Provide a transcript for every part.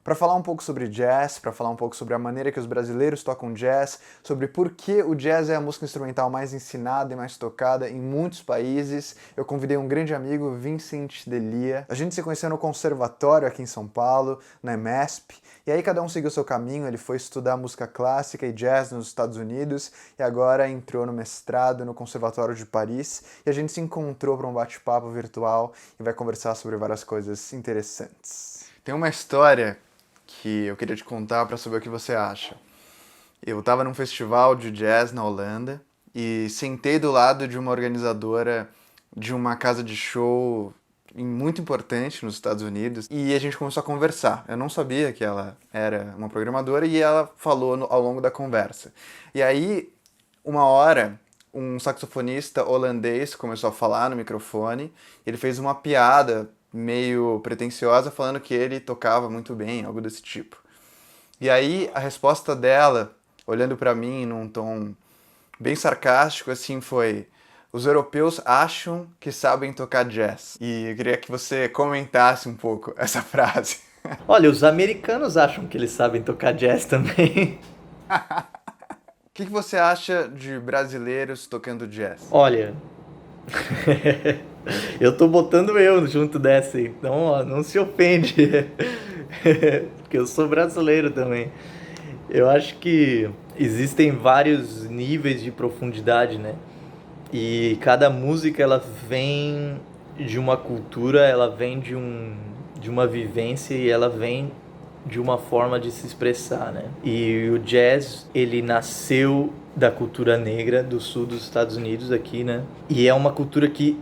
Para falar um pouco sobre jazz, para falar um pouco sobre a maneira que os brasileiros tocam jazz, sobre por que o jazz é a música instrumental mais ensinada e mais tocada em muitos países, eu convidei um grande amigo, Vincent Delia. A gente se conheceu no conservatório aqui em São Paulo, na EMESP, e aí cada um seguiu seu caminho. Ele foi estudar música clássica e jazz nos Estados Unidos e agora entrou no mestrado no Conservatório de Paris, e a gente se encontrou para um bate-papo virtual e vai conversar sobre várias coisas interessantes. Tem uma história que eu queria te contar para saber o que você acha. Eu estava num festival de jazz na Holanda e sentei do lado de uma organizadora de uma casa de show muito importante nos Estados Unidos e a gente começou a conversar. Eu não sabia que ela era uma programadora e ela falou ao longo da conversa. E aí, uma hora, um saxofonista holandês começou a falar no microfone. Ele fez uma piada meio pretensiosa, falando que ele tocava muito bem, algo desse tipo. E aí a resposta dela, olhando pra mim num tom bem sarcástico, assim, foi: os europeus acham que sabem tocar jazz. E eu queria que você comentasse um pouco essa frase. Olha, os americanos acham que eles sabem tocar jazz também. O que você acha de brasileiros tocando jazz? Olha, eu tô botando eu junto dessa aí, então ó, não se ofende, porque eu sou brasileiro também. Eu acho que existem vários níveis de profundidade, né? E cada música ela vem de uma cultura, ela vem de uma vivência e ela vem de uma forma de se expressar, né? E o jazz, ele nasceu da cultura negra do sul dos Estados Unidos aqui, né? E é uma cultura que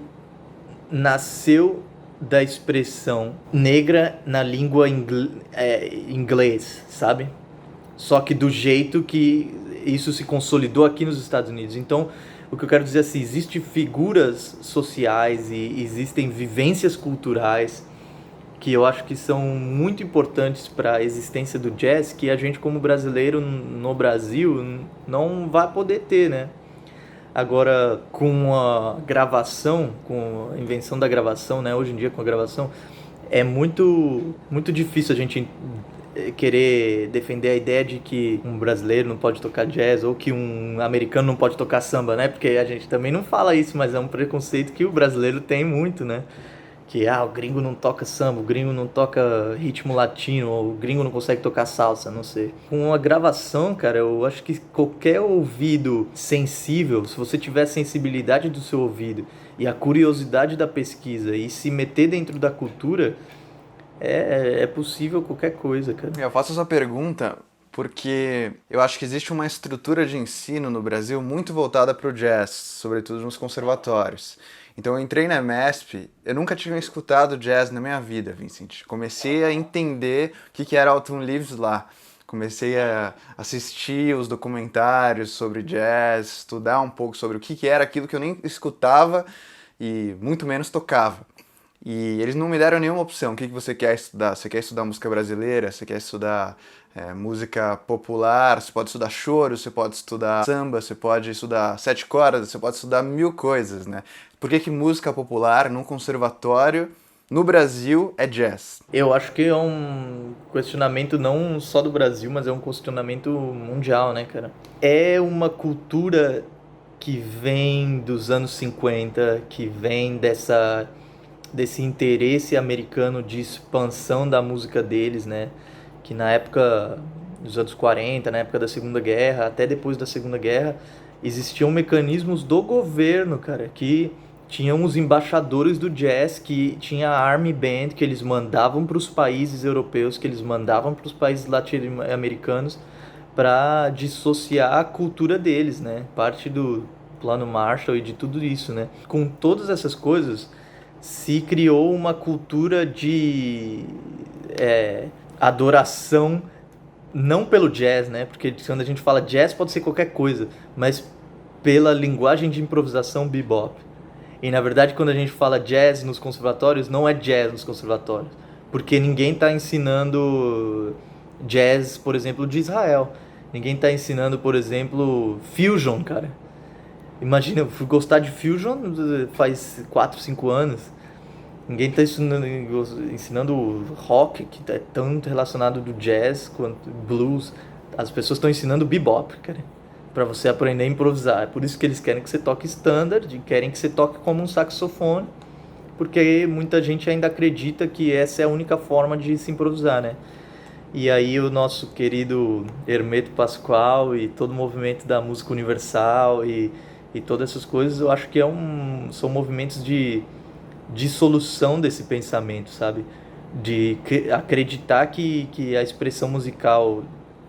nasceu da expressão negra na língua inglês, sabe? Só que do jeito que isso se consolidou aqui nos Estados Unidos. Então, o que eu quero dizer é assim, existem figuras sociais e existem vivências culturais que eu acho que são muito importantes para a existência do jazz, que a gente como brasileiro no Brasil não vai poder ter, né? Agora, com a gravação, com a invenção da gravação, né? Hoje em dia com a gravação, é muito difícil a gente querer defender a ideia de que um brasileiro não pode tocar jazz ou que um americano não pode tocar samba, né? Porque a gente também não fala isso, mas é um preconceito que o brasileiro tem muito, né? Que o gringo não toca samba, o gringo não toca ritmo latino, ou o gringo não consegue tocar salsa, não sei. Com a gravação, cara, eu acho que qualquer ouvido sensível, se você tiver a sensibilidade do seu ouvido e a curiosidade da pesquisa e se meter dentro da cultura, é possível qualquer coisa, cara. Eu faço essa pergunta porque eu acho que existe uma estrutura de ensino no Brasil muito voltada para o jazz, sobretudo nos conservatórios. Então eu entrei na MESP, eu nunca tinha escutado jazz na minha vida, Vincent. Comecei a entender o que era Autumn Leaves lá. Comecei a assistir os documentários sobre jazz, estudar um pouco sobre o que era aquilo que eu nem escutava e muito menos tocava. E eles não me deram nenhuma opção. O que você quer estudar? Você quer estudar música brasileira? Você quer estudar música popular? Você pode estudar choro, você pode estudar samba, você pode estudar sete cordas, você pode estudar mil coisas, né? Por que música popular num conservatório no Brasil é jazz? Eu acho que é um questionamento não só do Brasil, mas é um questionamento mundial, né, cara? É uma cultura que vem dos anos 50, que vem desse interesse americano de expansão da música deles, né? Que na época dos anos 40, na época da Segunda Guerra, até depois da Segunda Guerra, existiam mecanismos do governo, cara, que tinham os embaixadores do jazz, que tinha a Army Band, que eles mandavam para os países europeus, que eles mandavam para os países latino-americanos para dissociar a cultura deles, né? Parte do Plano Marshall e de tudo isso, né? Com todas essas coisas, se criou uma cultura de adoração, não pelo jazz, né? Porque quando a gente fala jazz pode ser qualquer coisa, mas pela linguagem de improvisação bebop. E na verdade quando a gente fala jazz nos conservatórios, não é jazz nos conservatórios, porque ninguém está ensinando jazz, por exemplo, de Israel. Ninguém está ensinando, por exemplo, fusion, cara. Imagina, eu fui gostar de fusion faz 4, 5 anos. Ninguém está ensinando rock, que é tanto relacionado do jazz quanto blues. As pessoas estão ensinando bebop, cara, para você aprender a improvisar. É por isso que eles querem que você toque standard, querem que você toque como um saxofone, porque muita gente ainda acredita que essa é a única forma de se improvisar, né? E aí o nosso querido Hermeto Pascoal e todo o movimento da música universal e todas essas coisas, eu acho que são movimentos de dissolução desse pensamento, sabe? De acreditar que a expressão musical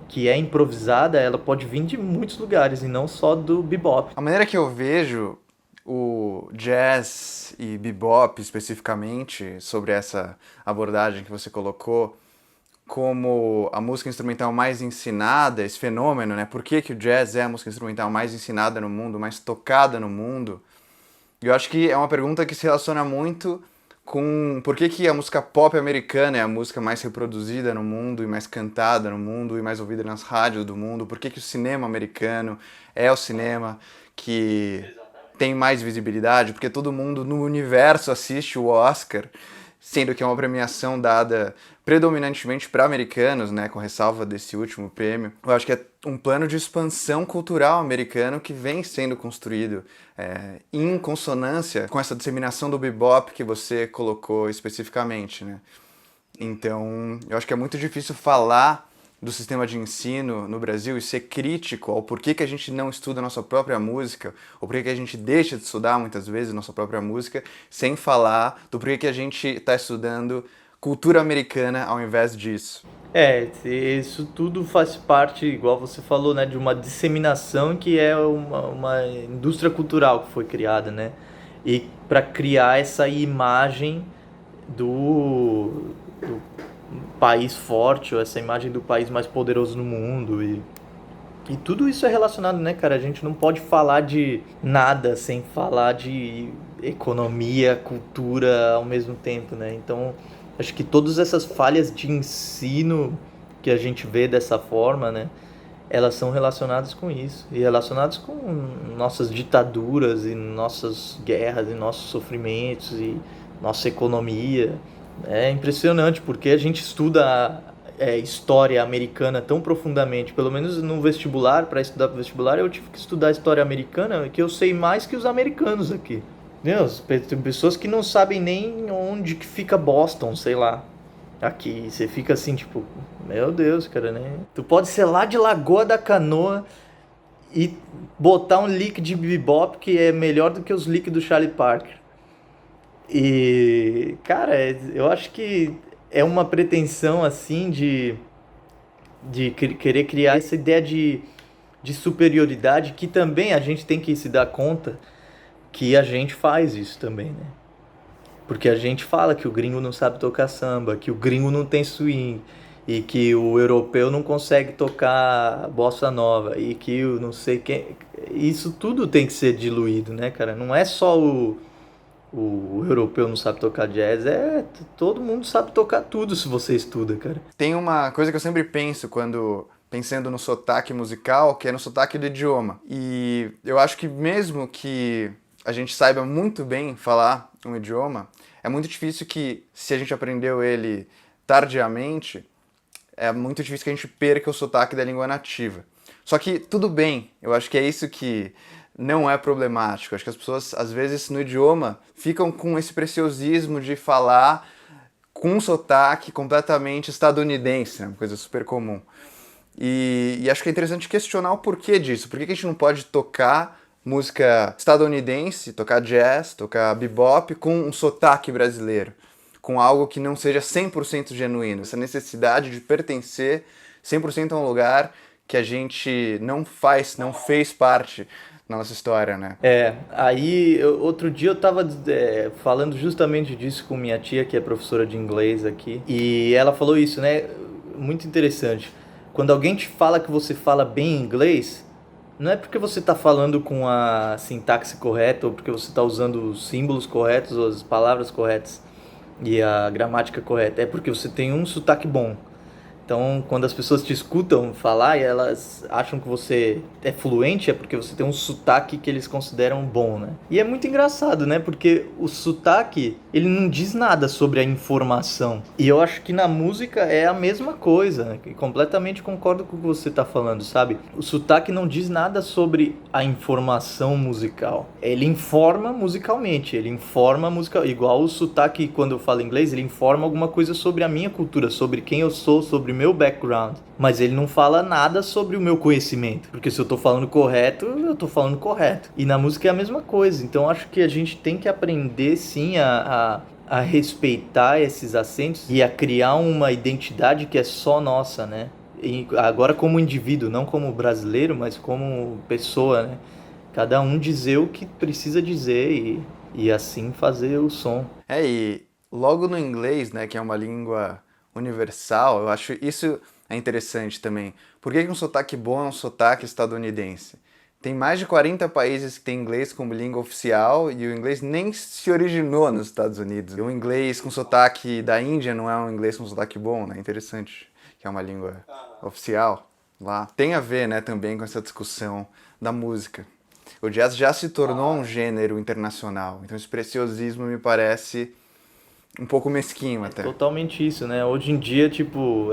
que é improvisada, ela pode vir de muitos lugares e não só do bebop. A maneira que eu vejo o jazz e bebop especificamente, sobre essa abordagem que você colocou, como a música instrumental mais ensinada, esse fenômeno, né? Por que o jazz é a música instrumental mais ensinada no mundo, mais tocada no mundo? Eu acho que é uma pergunta que se relaciona muito com por que a música pop americana é a música mais reproduzida no mundo e mais cantada no mundo e mais ouvida nas rádios do mundo, por que o cinema americano é o cinema que tem mais visibilidade, porque todo mundo no universo assiste o Oscar, sendo que é uma premiação dada predominantemente para americanos, né, com ressalva desse último prêmio. Eu acho que é um plano de expansão cultural americano que vem sendo construído em consonância com essa disseminação do bebop que você colocou especificamente, né? Então, eu acho que é muito difícil falar do sistema de ensino no Brasil e ser crítico ao porquê que a gente não estuda a nossa própria música, ou porquê que a gente deixa de estudar muitas vezes a nossa própria música, sem falar do porquê que a gente está estudando cultura americana ao invés disso. Isso tudo faz parte, igual você falou, né, de uma disseminação que é uma indústria cultural que foi criada, né? E para criar essa imagem do país forte, ou essa imagem do país mais poderoso no mundo. E tudo isso é relacionado, né, cara? A gente não pode falar de nada sem falar de economia, cultura ao mesmo tempo, né? Então, acho que todas essas falhas de ensino que a gente vê dessa forma, né, elas são relacionadas com isso. E relacionadas com nossas ditaduras e nossas guerras e nossos sofrimentos e nossa economia. É impressionante porque a gente estuda história americana tão profundamente, pelo menos no vestibular, para estudar pro vestibular, eu tive que estudar história americana, que eu sei mais que os americanos aqui. Deus, tem pessoas que não sabem nem onde que fica Boston, sei lá. Aqui, você fica assim, tipo, meu Deus, cara, né? Tu pode ser lá de Lagoa da Canoa e botar um lick de bebop que é melhor do que os licks do Charlie Parker. E, cara, eu acho que é uma pretensão, assim, de querer criar essa ideia de superioridade que também a gente tem que se dar conta que a gente faz isso também, né? Porque a gente fala que o gringo não sabe tocar samba, que o gringo não tem swing, e que o europeu não consegue tocar bossa nova, e que o não sei quem... Isso tudo tem que ser diluído, né, cara? Não é só o europeu não sabe tocar jazz, todo mundo sabe tocar tudo se você estuda, cara. Tem uma coisa que eu sempre penso quando pensando no sotaque musical, que é no sotaque do idioma. E eu acho que mesmo que a gente saiba muito bem falar um idioma, é muito difícil que, se a gente aprendeu ele tardiamente, é muito difícil que a gente perca o sotaque da língua nativa. Só que tudo bem, eu acho que é isso que não é problemático. Acho que as pessoas, às vezes, no idioma, ficam com esse preciosismo de falar com um sotaque completamente estadunidense, né? Uma coisa super comum. E acho que é interessante questionar o porquê disso. Por que a gente não pode tocar música estadunidense, tocar jazz, tocar bebop com um sotaque brasileiro? Com algo que não seja 100% genuíno. Essa necessidade de pertencer 100% a um lugar que a gente não fez parte da nossa história, né? Outro dia eu tava falando justamente disso com minha tia, que é professora de inglês aqui, e ela falou isso, né? Muito interessante. Quando alguém te fala que você fala bem inglês, não é porque você está falando com a sintaxe correta ou porque você está usando os símbolos corretos ou as palavras corretas e a gramática correta. É porque você tem um sotaque bom. Então, quando as pessoas te escutam falar e elas acham que você é fluente, é porque você tem um sotaque que eles consideram bom, né? E é muito engraçado, né? Porque o sotaque, ele não diz nada sobre a informação. E eu acho que na música é a mesma coisa, né? E completamente concordo com o que você tá falando, sabe? O sotaque não diz nada sobre a informação musical. Ele informa musicalmente, ele informa musical. Igual o sotaque, quando eu falo inglês, ele informa alguma coisa sobre a minha cultura, sobre quem eu sou, sobre o meu background. Mas ele não fala nada sobre o meu conhecimento. Porque se eu tô falando correto, eu tô falando correto. E na música é a mesma coisa. Então acho que a gente tem que aprender sim a respeitar esses acentos e a criar uma identidade que é só nossa, né? E agora como indivíduo, não como brasileiro, mas como pessoa, né? Cada um dizer o que precisa dizer e assim fazer o som. E logo no inglês, né, que é uma língua universal, eu acho isso é interessante também. Por que um sotaque bom é um sotaque estadunidense? Tem mais de 40 países que têm inglês como língua oficial e o inglês nem se originou nos Estados Unidos. O inglês com sotaque da Índia não é um inglês com sotaque bom, né? Interessante, que é uma língua oficial lá. Tem a ver, né, também com essa discussão da música. O jazz já se tornou um gênero internacional, então esse preciosismo me parece um pouco mesquinho até. Totalmente isso, né? Hoje em dia, tipo,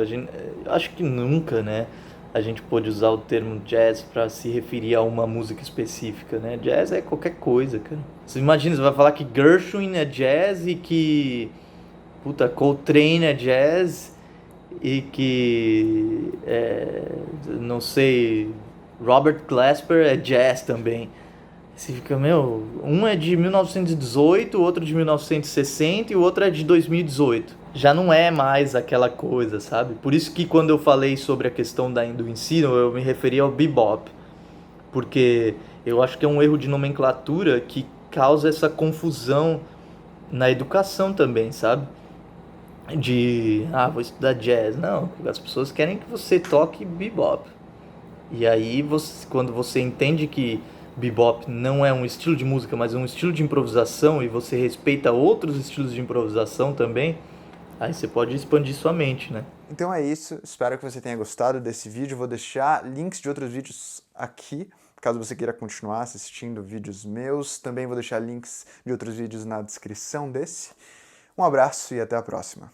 acho que nunca, né? A gente pôde usar o termo jazz para se referir a uma música específica, né? Jazz é qualquer coisa, cara. Você imagina, você vai falar que Gershwin é jazz e que, puta, Coltrane é jazz e que, não sei, Robert Glasper é jazz também. Você fica, meu, um é de 1918, o outro de 1960 e o outro é de 2018. Já não é mais aquela coisa, sabe? Por isso que quando eu falei sobre a questão do ensino, eu me referi ao bebop. Porque eu acho que é um erro de nomenclatura que causa essa confusão na educação também, sabe? Vou estudar jazz. Não, as pessoas querem que você toque bebop. E aí, quando você entende que bebop não é um estilo de música, mas é um estilo de improvisação e você respeita outros estilos de improvisação também, aí você pode expandir sua mente, né? Então é isso, espero que você tenha gostado desse vídeo. Vou deixar links de outros vídeos aqui, caso você queira continuar assistindo vídeos meus. Também vou deixar links de outros vídeos na descrição desse. Um abraço e até a próxima.